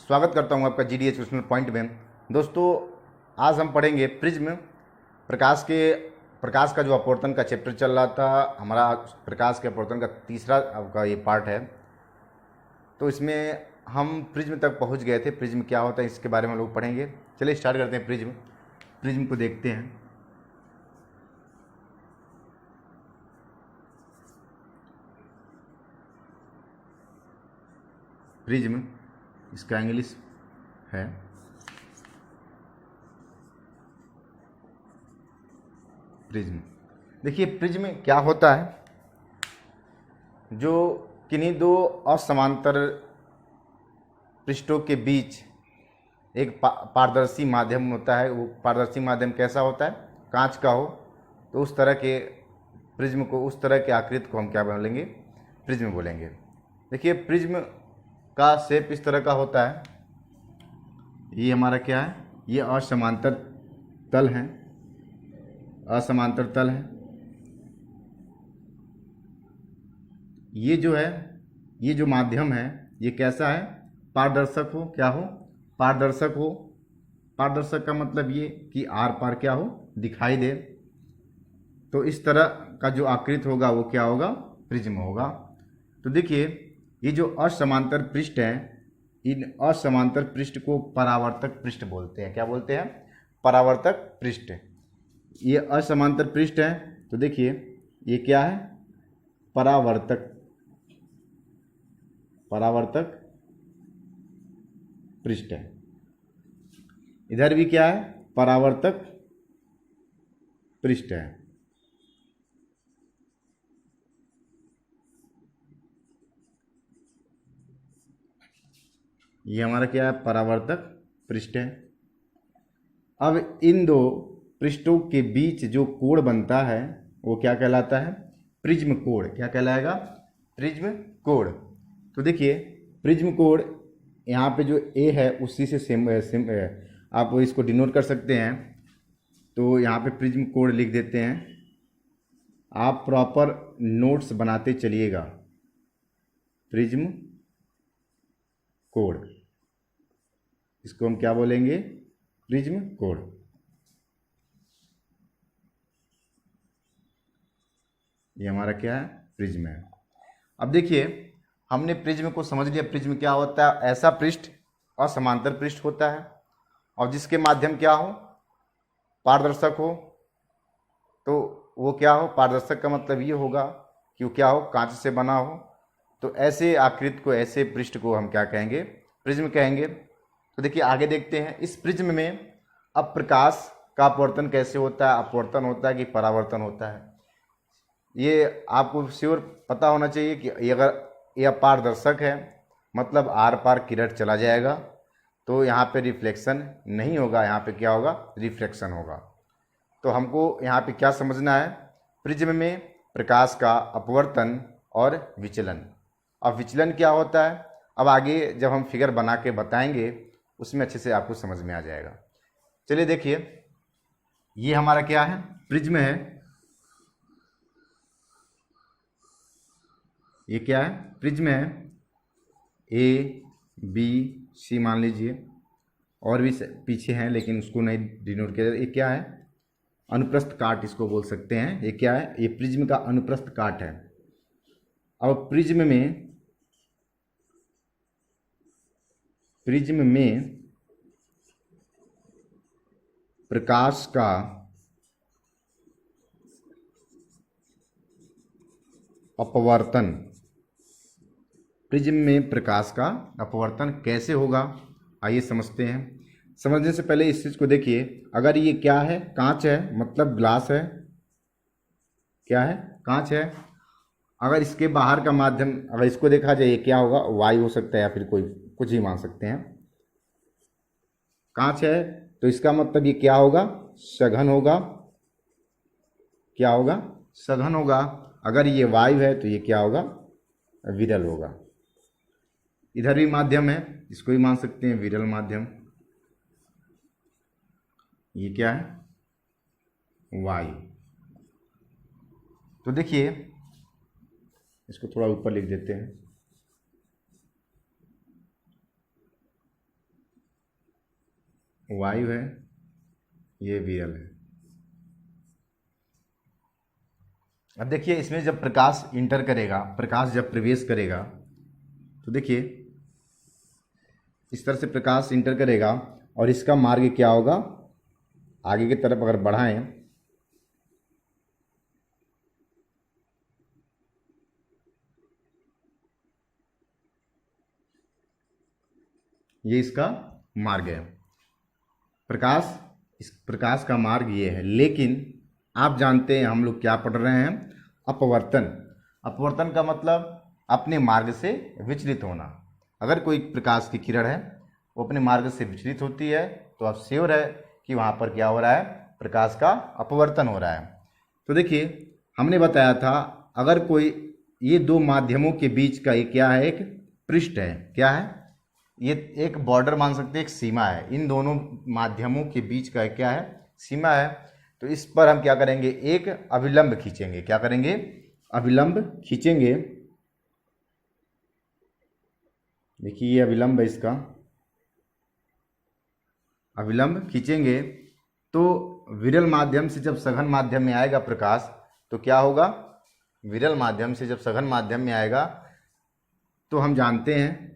स्वागत करता हूं आपका GD एजुकेशनल पॉइंट में। दोस्तों, आज हम पढ़ेंगे प्रिज्म। प्रकाश का जो अपवर्तन का चैप्टर चल रहा था, हमारा प्रकाश के अपवर्तन का तीसरा आपका ये पार्ट है। तो इसमें हम प्रिज्म तक पहुंच गए थे। प्रिज्म क्या होता है इसके बारे में हम लोग पढ़ेंगे। चलिए स्टार्ट करते हैं। प्रिज्म को देखते हैं। प्रिज्म इसका इंग्लिश है प्रिज्म। देखिए प्रिज्म क्या होता है, जो किन्हीं दो असमांतर पृष्ठों के बीच एक पारदर्शी माध्यम होता है। वो पारदर्शी माध्यम कैसा होता है? कांच का हो। तो उस तरह के प्रिज्म को, उस तरह के आकृति को हम क्या बोलेंगे? प्रिज्म बोलेंगे। देखिए प्रिज्म का शेप इस तरह का होता है। ये हमारा क्या है? ये असमांतर तल है। असमांतर तल है। ये जो है, ये जो माध्यम है, ये कैसा है? पारदर्शक हो। क्या हो? पारदर्शक हो। पारदर्शक का मतलब ये कि आर पार क्या हो? दिखाई दे। तो इस तरह का जो आकृति होगा वो क्या होगा? प्रिज्म होगा। तो देखिए ये जो असमांतर पृष्ठ है, इन असमांतर पृष्ठ को परावर्तक पृष्ठ बोलते हैं। क्या बोलते हैं? परावर्तक पृष्ठ। ये असमांतर पृष्ठ है। तो देखिए ये क्या है? परावर्तक पृष्ठ है। इधर भी क्या है? परावर्तक पृष्ठ है। ये हमारा क्या है? परावर्तक पृष्ठ है। अब इन दो पृष्ठों के बीच जो कोण बनता है वो क्या कहलाता है? प्रिज्म कोण। क्या कहलाएगा? प्रिज्म कोण। तो देखिए प्रिज्म कोण यहाँ पे जो ए है उसी से सेम आप इसको डिनोट कर सकते हैं। तो यहाँ पे प्रिज्म कोण लिख देते हैं। आप प्रॉपर नोट्स बनाते चलिएगा। प्रिज्म कोण, इसको हम क्या बोलेंगे? प्रिज्म कोण। ये हमारा क्या है? प्रिज्म है। अब देखिए हमने प्रिज्म को समझ लिया। प्रिज्म क्या होता है? ऐसा पृष्ठ, असमांतर पृष्ठ होता है और जिसके माध्यम क्या हो? पारदर्शक हो। तो वो क्या हो? पारदर्शक का मतलब ये होगा कि वो क्या हो? कांच से बना हो। तो ऐसे आकृति को, ऐसे पृष्ठ को हम क्या कहेंगे? प्रिज्म कहेंगे। तो देखिए आगे देखते हैं। इस प्रिज्म में अब प्रकाश का अपवर्तन कैसे होता है? अपवर्तन होता है कि परावर्तन होता है? ये आपको श्योर पता होना चाहिए कि अगर यह पारदर्शक है मतलब आर पार किरण चला जाएगा, तो यहाँ पे रिफ्लेक्शन नहीं होगा। यहाँ पे क्या होगा? रिफ्लेक्शन होगा। तो हमको यहाँ पे क्या समझना है? प्रिज्म में प्रकाश का अपवर्तन और विचलन। अब विचलन क्या होता है, अब आगे जब हम फिगर बना के बताएंगे उसमें अच्छे से आपको समझ में आ जाएगा। चलिए देखिए, ये हमारा क्या है? प्रिज्म है। ये क्या है? प्रिज्म है। ए बी सी मान लीजिए, और भी पीछे हैं लेकिन उसको नहीं डिनोट किया। ये क्या है? अनुप्रस्थ काट इसको बोल सकते हैं। ये क्या है? ये प्रिज्म का अनुप्रस्थ काट है। अब प्रिज्म में प्रकाश का अपवर्तन, प्रिज्म में प्रकाश का अपवर्तन कैसे होगा आइए समझते हैं। समझने से पहले इस चीज को देखिए। अगर ये क्या है? कांच है, मतलब ग्लास है। क्या है? कांच है। अगर इसके बाहर का माध्यम, अगर इसको देखा जाए, ये क्या होगा? वायु हो सकता है या फिर कोई कुछ ही मान सकते हैं। कांच है तो इसका मतलब ये क्या होगा? सघन होगा। क्या होगा? सघन होगा। अगर ये वायु है तो ये क्या होगा? विरल होगा। इधर भी माध्यम है, इसको भी मान सकते हैं विरल माध्यम। ये क्या है? वायु। तो देखिए इसको थोड़ा ऊपर लिख देते हैं। वायु है, ये विरल है। अब देखिए इसमें जब प्रकाश इंटर करेगा, प्रकाश जब प्रवेश करेगा, तो देखिए इस तरह से प्रकाश इंटर करेगा और इसका मार्ग क्या होगा, आगे की तरफ अगर बढ़ाएं ये इसका मार्ग है। इस प्रकाश का मार्ग ये है, लेकिन आप जानते हैं हम लोग क्या पढ़ रहे हैं, अपवर्तन। अपवर्तन का मतलब अपने मार्ग से विचलित होना। अगर कोई प्रकाश की किरण है वो अपने मार्ग से विचलित होती है तो अब श्योर है कि वहाँ पर क्या हो रहा है, प्रकाश का अपवर्तन हो रहा है। तो देखिए हमने बताया था अगर कोई ये दो माध्यमों के बीच का ये क्या है, एक पृष्ठ है, क्या है, ये एक बॉर्डर मान सकते हैं, एक सीमा है। इन दोनों माध्यमों के बीच का क्या है, सीमा है। तो इस पर हम क्या करेंगे, एक अभिलंब खींचेंगे। क्या करेंगे, अभिलंब खींचेंगे। देखिए ये अभिलंब है, इसका अभिलंब खींचेंगे तो विरल माध्यम से जब सघन माध्यम में आएगा प्रकाश तो क्या होगा, विरल माध्यम से जब सघन माध्यम में आएगा तो हम जानते हैं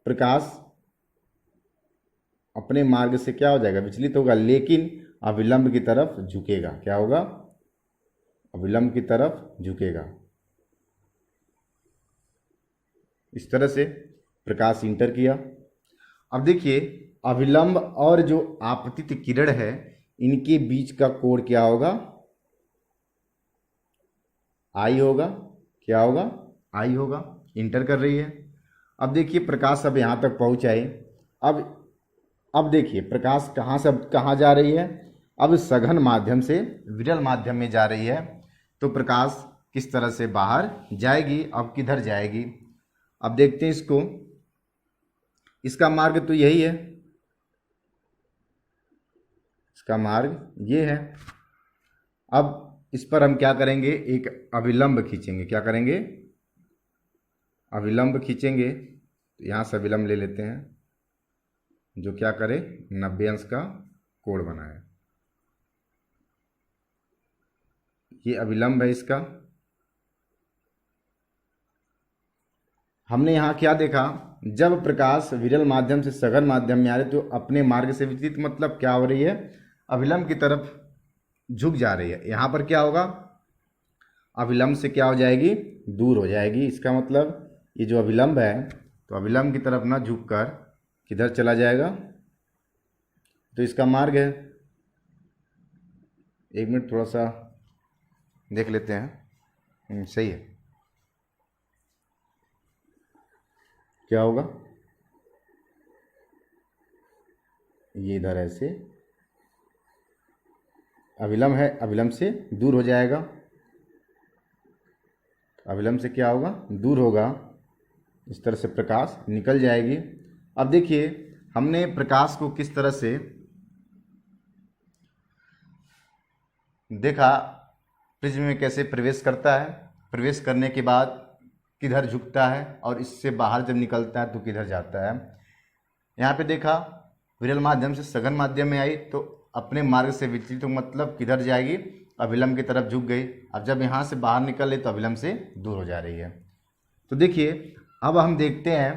प्रकाश अपने मार्ग से क्या हो जाएगा, विचलित होगा, लेकिन अभिलंब की तरफ झुकेगा। क्या होगा, अभिलंब की तरफ झुकेगा। इस तरह से प्रकाश इंटर किया। अब देखिए अभिलंब और जो आपतित किरण है इनके बीच का कोण क्या होगा, आई होगा। क्या होगा, आई होगा। इंटर कर रही है। अब देखिए प्रकाश अब यहाँ तक पहुँचा है। अब देखिए प्रकाश कहाँ से कहाँ जा रही है, अब सघन माध्यम से विरल माध्यम में जा रही है। तो प्रकाश किस तरह से बाहर जाएगी, अब किधर जाएगी, अब देखते हैं इसको। इसका मार्ग तो यही है, इसका मार्ग ये है। अब इस पर हम क्या करेंगे, एक अभिलंब खींचेंगे। क्या करेंगे, अभिलंब खींचेंगे। तो यहाँ से अभिलंब ले लेते हैं जो क्या करे, 90 अंश का कोण बनाए। ये अभिलंब है इसका। हमने यहाँ क्या देखा, जब प्रकाश विरल माध्यम से सघन माध्यम में आ रही तो अपने मार्ग से विचलित, मतलब क्या हो रही है, अभिलंब की तरफ झुक जा रही है। यहाँ पर क्या होगा, अभिलंब से क्या हो जाएगी, दूर हो जाएगी। इसका मतलब ये जो अभिलंब है तो अभिलंब की तरफ ना झुककर किधर चला जाएगा, तो इसका मार्ग है। एक मिनट थोड़ा सा देख लेते हैं। सही है, क्या होगा, ये इधर ऐसे अभिलंब है, अभिलंब से दूर हो जाएगा। अभिलंब से क्या होगा, दूर होगा। इस तरह से प्रकाश निकल जाएगी। अब देखिए हमने प्रकाश को किस तरह से देखा, प्रिज्म में कैसे प्रवेश करता है, प्रवेश करने के बाद किधर झुकता है और इससे बाहर जब निकलता है तो किधर जाता है। यहाँ पे देखा विरल माध्यम से सघन माध्यम में आई तो अपने मार्ग से विचलित, तो मतलब किधर जाएगी, अभिलंब की तरफ झुक गई। अब जब यहाँ से बाहर निकले तो अभिलंब से दूर हो जा रही है। तो देखिए अब हम देखते हैं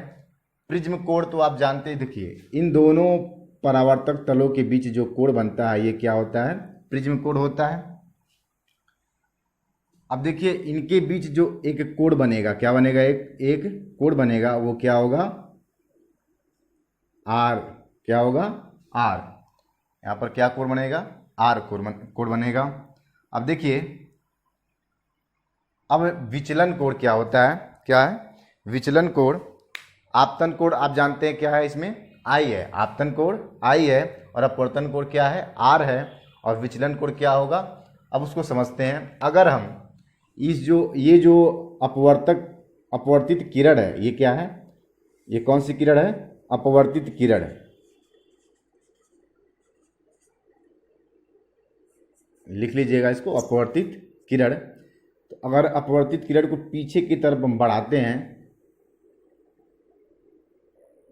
प्रिज्म कोण। तो आप जानते हैं, देखिए इन दोनों परावर्तक तलों के बीच जो कोण बनता है ये क्या होता है, प्रिज्म कोण होता है। अब देखिए इनके बीच जो एक कोण बनेगा, क्या बनेगा, एक कोण बनेगा, वो क्या होगा, आर। क्या होगा, आर। यहाँ पर क्या कोण बनेगा, आर कोण बनेगा। अब देखिए अब विचलन कोण क्या होता है, क्या है, विचलन कोण। आपतन कोण आप जानते हैं क्या है, इसमें आई है, आपतन कोण आई है और अपवर्तन कोण क्या है, आर है। और विचलन कोण क्या होगा, अब उसको समझते हैं। अगर हम ये जो अपवर्तित किरण है, ये क्या है, ये कौन सी किरण है, अपवर्तित किरण। लिख लीजिएगा इसको, अपवर्तित किरण। तो अगर अपवर्तित किरण को पीछे की तरफ हम बढ़ाते हैं,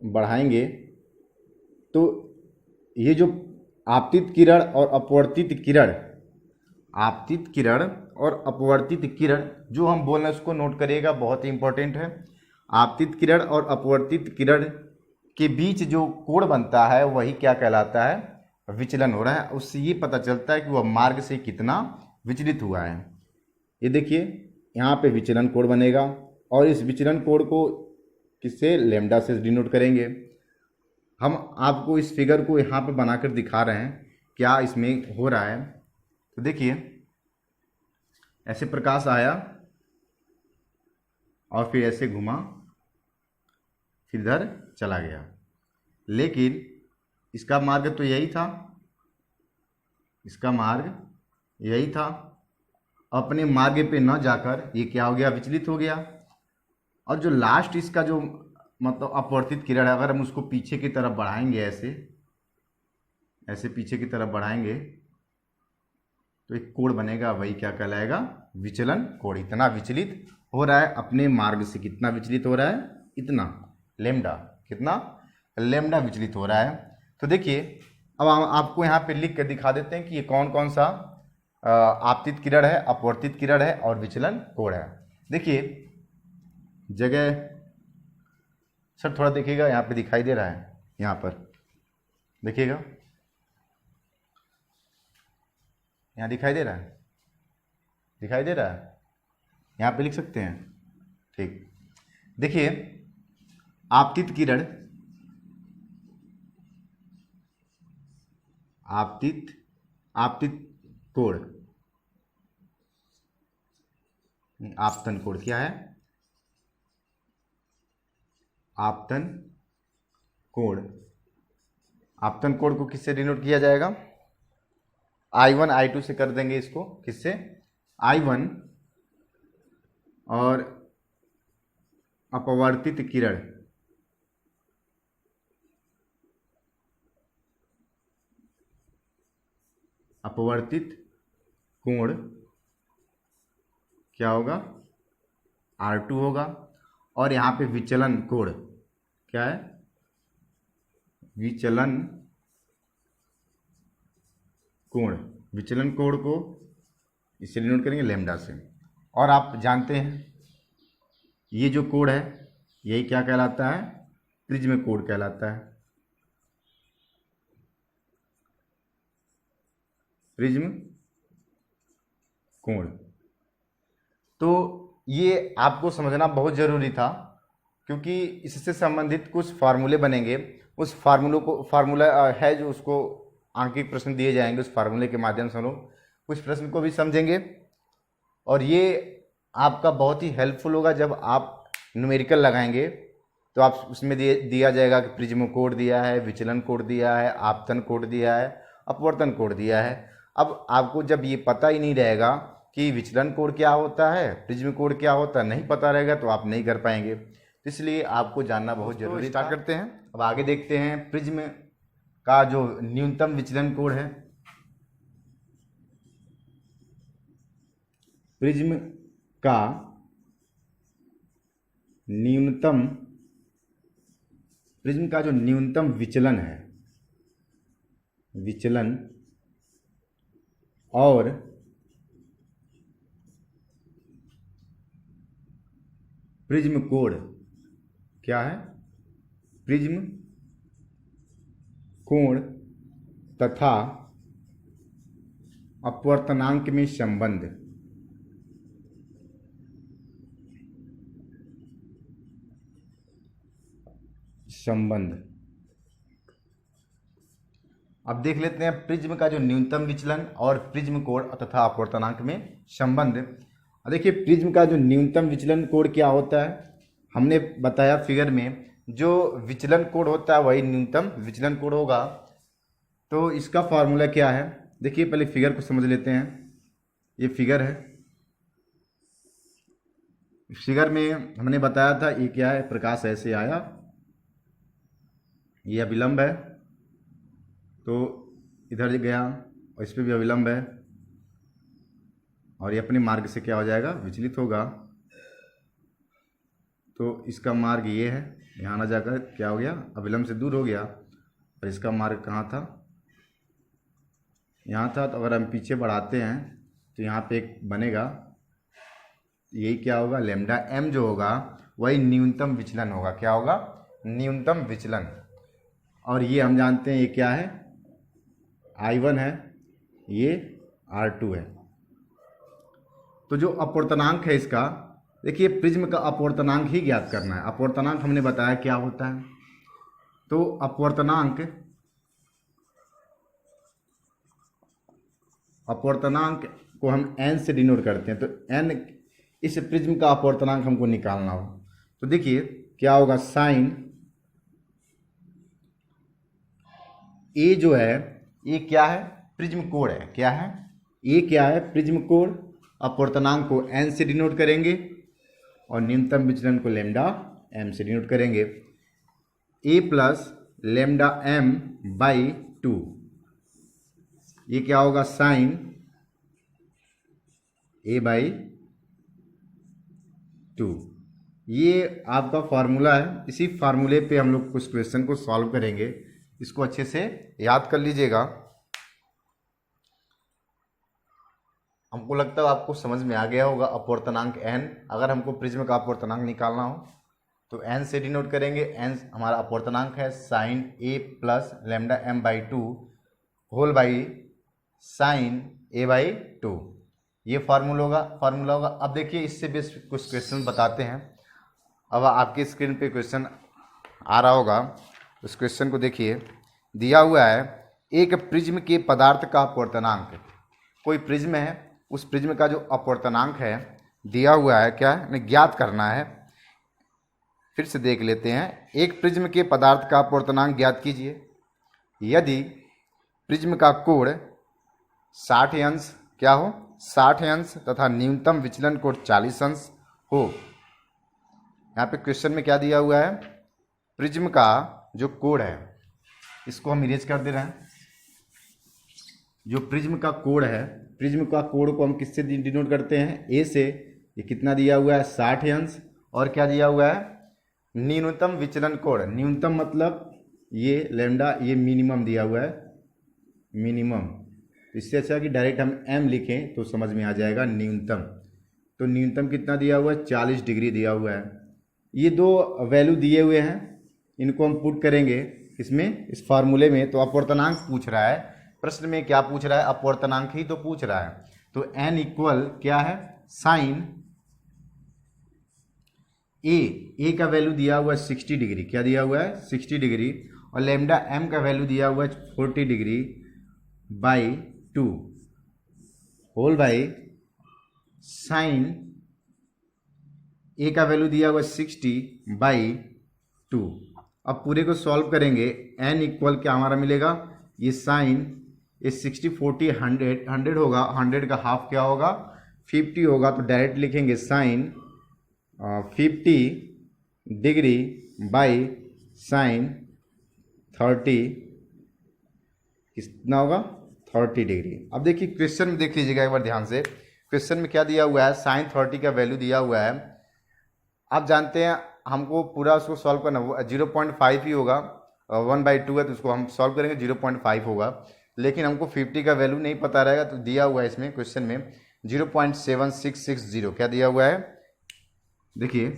बढ़ाएंगे तो ये जो आपतित किरण और अपवर्तित किरण, आपतित किरण और अपवर्तित किरण जो हम बोल रहे हैं उसको नोट करिएगा, बहुत ही इंपॉर्टेंट है। आपतित किरण और अपवर्तित किरण के बीच जो कोण बनता है वही क्या कहलाता है, विचलन हो रहा है। उससे ये पता चलता है कि वह मार्ग से कितना विचलित हुआ है। ये देखिए यहाँ पे विचलन कोण बनेगा और इस विचलन कोण को किससे, लैम्डा से डिनोट करेंगे। हम आपको इस फिगर को यहाँ पे बनाकर दिखा रहे हैं क्या इसमें हो रहा है। तो देखिए ऐसे प्रकाश आया और फिर ऐसे घुमा, फिर इधर चला गया, लेकिन इसका मार्ग तो यही था, इसका मार्ग यही था। अपने मार्ग पे न जाकर ये क्या हो गया, विचलित हो गया। और जो लास्ट इसका जो मतलब अपवर्तित किरण है, अगर हम उसको पीछे की तरफ बढ़ाएंगे, ऐसे ऐसे पीछे की तरफ बढ़ाएंगे तो एक कोण बनेगा, वही क्या कहलाएगा, विचलन कोण। इतना विचलित हो रहा है अपने मार्ग से, कितना विचलित हो रहा है, इतना लैम्डा, कितना लैम्डा विचलित हो रहा है। तो देखिए अब हम आपको यहाँ पे लिख कर दिखा देते हैं कि ये कौन कौन सा आपतित किरण है, अपवर्तित किरण है और विचलन कोण है। देखिए जगह सर थोड़ा देखिएगा, यहाँ पे दिखाई दे रहा है, यहाँ पर देखिएगा, यहाँ दिखाई दे रहा है, दिखाई दे रहा है, यहाँ पे लिख सकते हैं, ठीक। देखिए आपतित किरण, आपतित कोण, आपतन कोण क्या है, आपतन कोण। आपतन कोण को किससे डिनोट किया जाएगा, I1 I2 से कर देंगे इसको, किससे, I1 और अपवर्तित किरण, अपवर्तित कोण क्या होगा, R2 होगा। और यहाँ पे विचलन कोण क्या है, विचलन कोण, विचलन कोण को इससे डिनोट करेंगे लैम्डा से। और आप जानते हैं ये जो कोण है यही क्या कहलाता है, प्रिज्म कोण कहलाता है, प्रिज्म कोण। तो ये आपको समझना बहुत ज़रूरी था, क्योंकि इससे संबंधित कुछ फार्मूले बनेंगे। उस फार्मूला है जो उसको आंकिक प्रश्न दिए जाएंगे, उस फार्मूले के माध्यम से हम लोग कुछ प्रश्न को भी समझेंगे। और ये आपका बहुत ही हेल्पफुल होगा जब आप न्यूमेरिकल लगाएंगे, तो आप उसमें दिया जाएगा कि प्रिज्म कोण दिया है, विचलन कोण दिया है, आपतन कोण दिया है, अपवर्तन कोण दिया है। अब आपको जब ये पता ही नहीं रहेगा कि विचलन कोण क्या होता है, प्रिज्म कोण क्या होता है, नहीं पता रहेगा तो आप नहीं कर पाएंगे। तो इसलिए आपको जानना बहुत जरूरी। स्टार्ट करते हैं, अब आगे देखते हैं प्रिज्म का जो न्यूनतम विचलन कोण है। प्रिज्म का न्यूनतम, प्रिज्म का जो न्यूनतम विचलन है, विचलन और प्रिज्म कोण क्या है, प्रिज्म कोण तथा अपवर्तनांक में संबंध, अब देख लेते हैं प्रिज्म का जो न्यूनतम विचलन और प्रिज्म कोण तथा अपवर्तनांक में संबंध। देखिए प्रिज्म का जो न्यूनतम विचलन कोण क्या होता है, हमने बताया फिगर में, जो विचलन कोण होता है वही न्यूनतम विचलन कोण होगा। तो इसका फॉर्मूला क्या है, देखिए पहले फिगर को समझ लेते हैं। ये फिगर है, फिगर में हमने बताया था ये क्या है, प्रकाश ऐसे आया, ये अभिलंब है, तो इधर गया और इस पर भी अभिलंब है, और ये अपने मार्ग से क्या हो जाएगा, विचलित होगा। तो इसका मार्ग ये है, यहाँ ना जाकर क्या हो गया, अभिलंब से दूर हो गया। और इसका मार्ग कहाँ था, यहाँ था। तो अगर हम पीछे बढ़ाते हैं तो यहाँ पे एक बनेगा, यही क्या होगा, लैम्डा एम जो होगा वही न्यूनतम विचलन होगा। क्या होगा, न्यूनतम विचलन। और ये हम जानते हैं ये क्या है, I1 है, ये R2 है। तो जो अपवर्तनांक है इसका, देखिए प्रिज्म का अपवर्तनांक ही ज्ञात करना है। अपवर्तनांक हमने बताया क्या होता है। तो अपवर्तनांक को हम n से डिनोट करते हैं। तो n, इस प्रिज्म का अपवर्तनांक हमको निकालना हो तो देखिए क्या होगा, साइन ए जो है ये क्या है, प्रिज्म कोण है। क्या है ये, क्या है, प्रिज्म कोण। अपवर्तनांक को n से डिनोट करेंगे और न्यूनतम विचलन को लैम्डा m से डिनोट करेंगे। a plus lambda m by 2, ये क्या होगा, साइन a बाई 2। ये आपका फार्मूला है। इसी फार्मूले पे हम लोग कुछ क्वेश्चन को सॉल्व करेंगे। इसको अच्छे से याद कर लीजिएगा। हमको लगता है आपको समझ में आ गया होगा। अपवर्तनांक n, अगर हमको प्रिज्म का अपवर्तनांक निकालना हो तो n से डिनोट करेंगे। n हमारा अपवर्तनांक है, sine a plus lambda m by 2 whole by sine a by 2। ये फार्मूला होगा। अब देखिए इससे बेस कुछ क्वेश्चन बताते हैं। अब आपकी स्क्रीन पे क्वेश्चन आ रहा होगा, उस क्वेश्चन को देखिए। दिया हुआ है एक प्रिज्म के पदार्थ का अपवर्तनांक। कोई प्रिज्म है, उस प्रिज्म का जो अपवर्तनांक है दिया हुआ है, क्या है, हमें ज्ञात करना है। फिर से देख लेते हैं। एक प्रिज्म के पदार्थ का अपवर्तनांक ज्ञात कीजिए। यदि प्रिज्म का कोण 60 अंश क्या हो, 60 अंश तथा न्यूनतम विचलन कोण 40 अंश हो। यहाँ पे क्वेश्चन में क्या दिया हुआ है, प्रिज्म का जो कोण है, इसको हम इरेज कर दे रहे हैं। जो प्रिज्म का कोण है, प्रिज्म का कोण को हम किससे डिनोट करते हैं, ए से। ये कितना दिया हुआ है, 60 अंश। और क्या दिया हुआ है, न्यूनतम विचलन कोण। न्यूनतम मतलब ये लैम्डा, ये मिनिमम दिया हुआ है, मिनिमम। इससे अच्छा कि डायरेक्ट हम m लिखें तो समझ में आ जाएगा, न्यूनतम। तो न्यूनतम कितना दिया हुआ है, 40 डिग्री दिया हुआ है। ये दो वैल्यू दिए हुए हैं, इनको हम पुट करेंगे इसमें, इस फार्मूले में। तो अपवर्तनांक पूछ रहा है प्रश्न में, क्या पूछ रहा है, अपवर्तनांक ही तो पूछ रहा है। तो n इक्वल क्या है, साइन ए का वैल्यू दिया हुआ है 60 डिग्री। क्या दिया हुआ है, 60 डिग्री। और लैम्डा m का वैल्यू दिया हुआ है 40 degree by 2 whole by sine A का वैल्यू दिया हुआ है 60 बाई 2। अब पूरे को सॉल्व करेंगे। n इक्वल क्या हमारा मिलेगा, ये साइन, ये 60 40 100 होगा, 100 का हाफ क्या होगा, 50 होगा। तो डायरेक्ट लिखेंगे साइन 50 डिग्री बाई साइन 30, कितना होगा, 30 डिग्री। अब देखिए क्वेश्चन में देख लीजिएगा एक बार ध्यान से। क्वेश्चन में क्या दिया हुआ है, साइन 30 का वैल्यू दिया हुआ है। आप जानते हैं हमको पूरा उसको सॉल्व करना, 0.5 ही होगा, 1/2 है तो उसको हम सॉल्व करेंगे, 0.5 होगा। लेकिन हमको 50 का वैल्यू नहीं पता रहेगा, तो दिया हुआ है इसमें क्वेश्चन में 0.7660। क्या दिया हुआ है, देखिए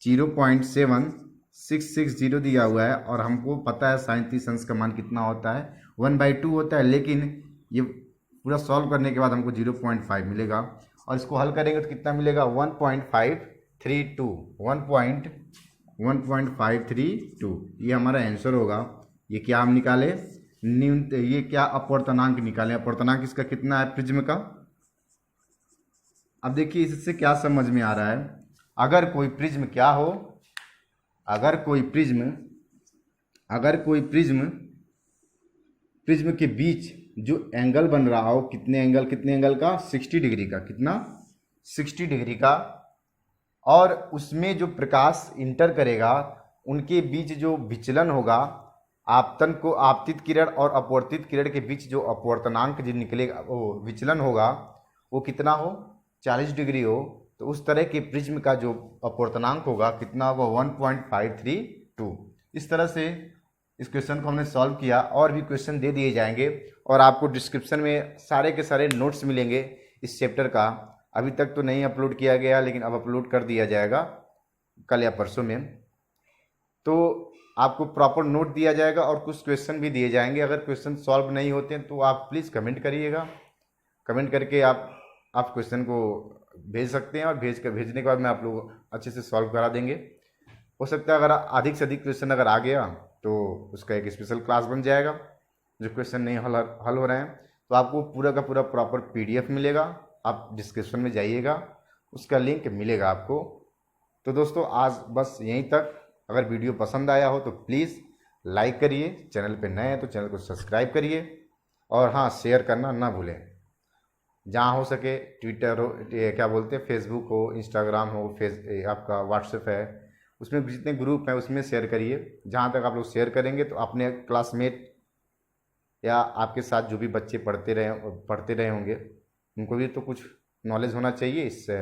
0.7660 दिया हुआ है। और हमको पता है साइन 30 अंश का मान कितना होता है, 1/2 होता है। लेकिन ये पूरा सॉल्व करने के बाद हमको 0.5 मिलेगा। और इसको हल करेंगे तो कितना मिलेगा, 1.532। ये हमारा आंसर होगा। ये क्या हम निकाले, ये क्या अपवर्तनांक निकाले। अपवर्तनांक इसका कितना है, प्रिज्म का। अब देखिए इससे क्या समझ में आ रहा है, अगर कोई प्रिज्म क्या हो, अगर कोई प्रिज्म के बीच जो एंगल बन रहा हो, कितने एंगल का, 60 डिग्री का। कितना, 60 डिग्री का। और उसमें जो प्रकाश इंटर करेगा, उनके बीच जो विचलन होगा, आपतित किरण और अपवर्तित किरण के बीच जो अपवर्तनांक जो निकलेगा, वो विचलन होगा, वो कितना हो, 40 डिग्री हो। तो उस तरह के प्रिज्म का जो अपवर्तनांक होगा कितना होगा, 1.532। इस तरह से इस क्वेश्चन को हमने सॉल्व किया, और भी क्वेश्चन दे दिए जाएंगे और आपको डिस्क्रिप्शन में सारे के सारे नोट्स मिलेंगे इस चैप्टर का। अभी तक तो नहीं अपलोड किया गया, लेकिन अब अपलोड कर दिया जाएगा कल या परसों में। तो आपको प्रॉपर नोट दिया जाएगा और कुछ क्वेश्चन भी दिए जाएंगे। अगर क्वेश्चन सॉल्व नहीं होते हैं तो आप प्लीज़ कमेंट करिएगा, कमेंट करके आप क्वेश्चन को भेज सकते हैं, और भेजने के बाद मैं आप लोग अच्छे से सॉल्व करा देंगे। हो सकता है अगर अधिक से अधिक क्वेश्चन अगर आ गया तो उसका एक स्पेशल क्लास बन जाएगा। जो क्वेश्चन नहीं हल हो रहे हैं तो आपको पूरा का पूरा प्रॉपर PDF मिलेगा, आप डिस्क्रिप्शन में जाइएगा, उसका लिंक मिलेगा आपको। तो दोस्तों आज बस यहीं तक। अगर वीडियो पसंद आया हो तो प्लीज़ लाइक करिए, चैनल पे नए हैं तो चैनल को सब्सक्राइब करिए, और हाँ, शेयर करना ना भूलें। जहाँ हो सके ट्विटर हो, क्या बोलते हैं, फेसबुक हो, इंस्टाग्राम हो, आपका व्हाट्सएप है, उसमें जितने ग्रुप हैं उसमें शेयर करिए। जहाँ तक आप लोग शेयर करेंगे तो अपने क्लासमेट या आपके साथ जो भी बच्चे पढ़ते रहे होंगे उनको भी तो कुछ नॉलेज होना चाहिए इससे।